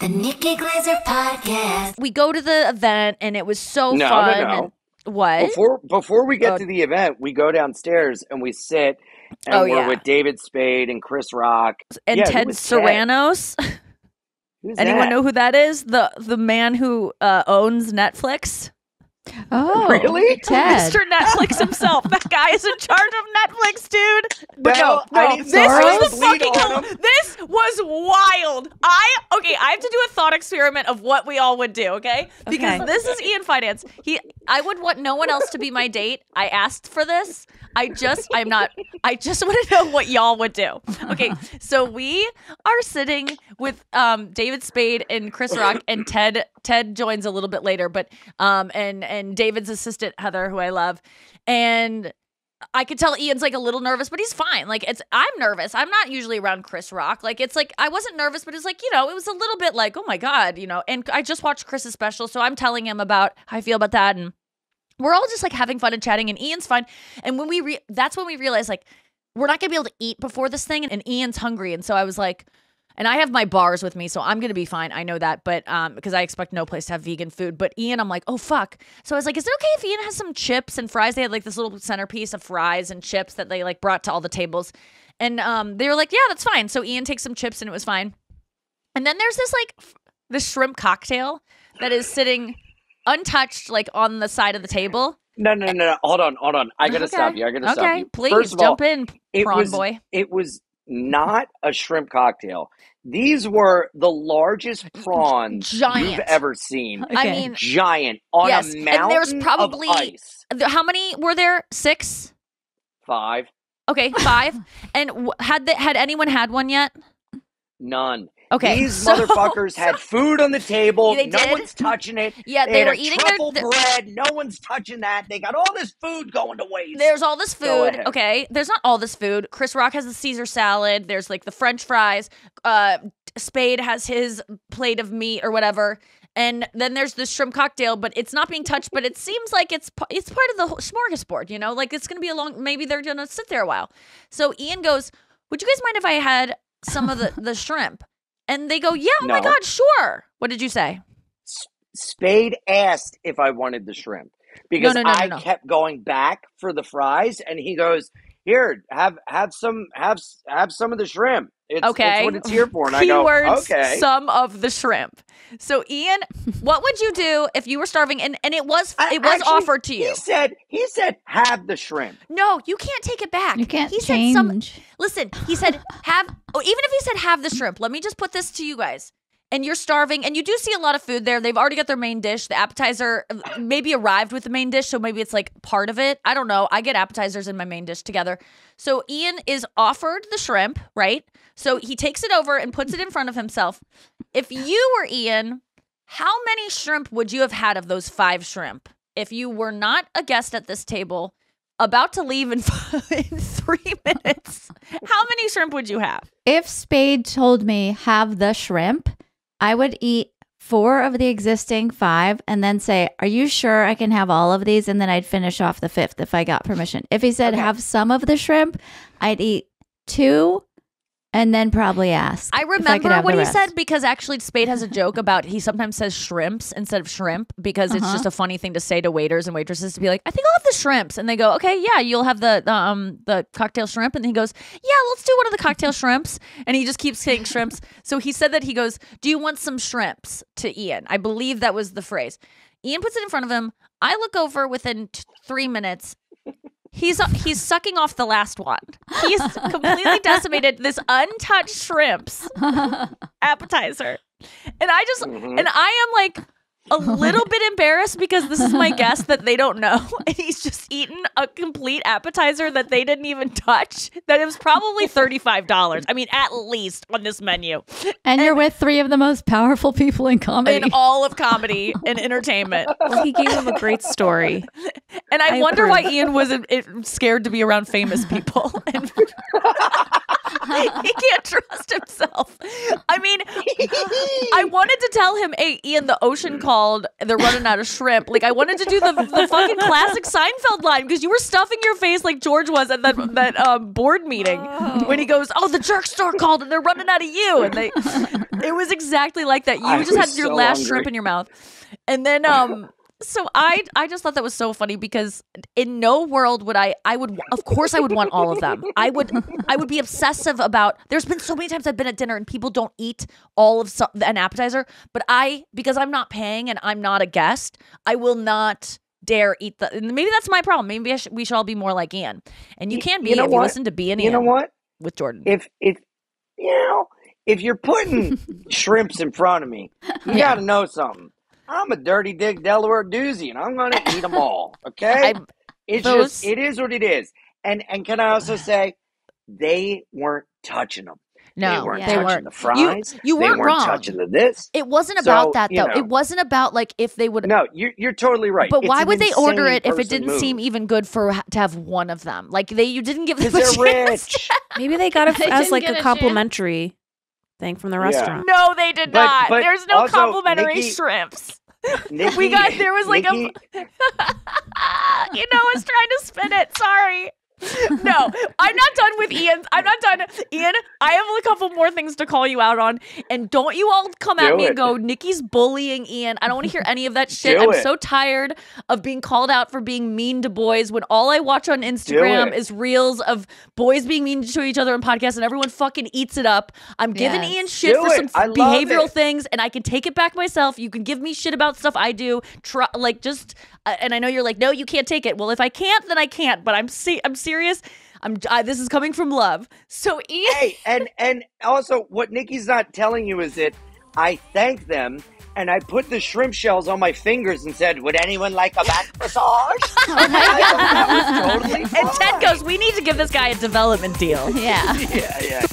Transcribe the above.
The Nikki Glaser Podcast. We go to the event, and it was so fun. No. What? Before we get to the event, we go downstairs and we sit, and we're with David Spade and Chris Rock. And Ted Sarandos. Anyone know who that is? The man who owns Netflix? Oh, really? Ted. Mr. Netflix himself. That guy is in charge of Netflix, dude. But no, this was the fucking. This was wild. I have to do a thought experiment of what we all would do. Okay, because this is Ian Finance. I would want no one else to be my date. I asked for this. I just want to know what y'all would do. Okay, so we are sitting with David Spade and Chris Rock, and Ted joins a little bit later, but and David's assistant Heather, who I love, and I could tell Ian's like a little nervous, but he's fine. Like I'm nervous. I'm not usually around Chris Rock. Like it's like I wasn't nervous, but it's like, it was a little bit like, oh my God, and I just watched Chris's special, so I'm telling him about how I feel about that, and we're all just like having fun and chatting, and Ian's fine. And when that's when we realized like we're not gonna be able to eat before this thing, and Ian's hungry, and so I was like, and I have my bars with me, so I'm gonna be fine. I know that, but because I expect no place to have vegan food. But Ian, I'm like, oh fuck. So I was like, is it okay if Ian has some chips and fries? They had like this little centerpiece of fries and chips that they like brought to all the tables, and they were like, yeah, that's fine. So Ian takes some chips, and it was fine. And then there's this like this shrimp cocktail that is sitting untouched, like on the side of the table. No. Hold on. I gotta stop you. Okay, please jump in, prawn boy. It was not a shrimp cocktail. These were the largest prawns you've ever seen. Okay. I mean, giant on a mountain and there's probably of ice. How many were there? 6? 5. Okay, 5. And had anyone had one yet? None. Okay, these motherfuckers had food on the table. No one's touching it. Yeah, they were eating truffle bread. No one's touching that. They got all this food going to waste. There's all this food. Okay, there's not all this food. Chris Rock has the Caesar salad. There's like the French fries. Spade has his plate of meat or whatever. And then there's the shrimp cocktail, but it's not being touched. But it seems like it's part of the smorgasbord. Like it's gonna be maybe they're gonna sit there a while. So Ian goes, "Would you guys mind if I had some of the shrimp?" And they go, yeah, oh my God, sure. What did you say? Spade asked if I wanted the shrimp because I kept going back for the fries, and he goes, "Here, have some of the shrimp. It's what it's here for." And I go, "Okay, some of the shrimp." So Ian, what would you do if you were starving? And it was offered to you. He said, "Have the shrimp." No, you can't take it back. You can't change. Listen, he said even if he said have the shrimp, let me just put this to you guys. And you're starving, and you do see a lot of food there. They've already got their main dish. The appetizer maybe arrived with the main dish, so maybe it's like part of it. I don't know. I get appetizers and my main dish together. So Ian is offered the shrimp, right? So he takes it over and puts it in front of himself. If you were Ian, how many shrimp would you have had of those 5 shrimp? If you were not a guest at this table, about to leave in 3 minutes, how many shrimp would you have? If Spade told me have the shrimp, I would eat 4 of the existing 5 and then say, are you sure I can have all of these? And then I'd finish off the 5th if I got permission. If he said have some of the shrimp, I'd eat 2 and then probably ask. I remember what he said because actually Spade has a joke about he sometimes says shrimps instead of shrimp because it's just a funny thing to say to waiters and waitresses to be like, I think I'll have the shrimps. And they go, okay, yeah, you'll have the cocktail shrimp. And he goes, yeah, let's do one of the cocktail shrimps. And he just keeps saying shrimps. So he said that he goes, do you want some shrimps to Ian? I believe that was the phrase. Ian puts it in front of him. I look over within 3 minutes. He's sucking off the last one. He's completely decimated this untouched shrimps appetizer. And I am like a little bit embarrassed because this is my guess that they don't know. And he's just eaten a complete appetizer that they didn't even touch. That it was probably $35. I mean, at least on this menu. And you're with 3 of the most powerful people in comedy. In all of comedy and entertainment. Well, he gave him a great story. And I wonder why Ian wasn't scared to be around famous people. And he can't trust himself. I mean, I wanted to tell him, hey, Ian, the ocean called. called. They're running out of shrimp. Like, I wanted to do the fucking classic Seinfeld line because you were stuffing your face like George was at that board meeting when he goes, "Oh, the jerk store called and they're running out of you." And it was exactly like that. You just had your last shrimp in your mouth, and then So I just thought that was so funny because in no world would I would, of course I would want all of them. I would be obsessive about, there's been so many times I've been at dinner and people don't eat all of an appetizer, but because I'm not paying and I'm not a guest, I will not dare eat maybe that's my problem. Maybe we should all be more like Ian. And you can be if you listen to B and Ian. You know what? With Jordan. If you're putting shrimps in front of me, you got to know something. I'm a dirty dick Delaware doozy, and I'm going to eat them all. Okay, it is what it is. And can I also say, they weren't touching them. No, they weren't touching the fries. You weren't wrong. Touching this. It wasn't about that though. It wasn't about like if they would. No, you're totally right. But why would they order it if it didn't seem even good to have one of them? Like you didn't give them a chance. They're rich. Maybe they got it as like a complimentary thing from the restaurant. No, they did not. There's no also, complimentary shrimps. Nikki, there was like I was trying to spin it. Sorry. No, I'm not done with Ian. I'm not done. Ian, I have a couple more things to call you out on. And don't you all come at me and go, Nikki's bullying Ian. I don't want to hear any of that shit. I'm so tired of being called out for being mean to boys when all I watch on Instagram is reels of boys being mean to each other on podcasts and everyone fucking eats it up. I'm giving Ian shit for some behavioral things and I can take it back myself. You can give me shit about stuff I do. And I know you're like, no, you can't take it. Well, if I can't, then I can't. But I'm serious. This is coming from love. So Ian, hey, and also what Nikki's not telling you is that I thanked them and I put the shrimp shells on my fingers and said, "Would anyone like a back massage?" That was totally fine. And Ted goes, "We need to give this guy a development deal." Yeah. Yeah.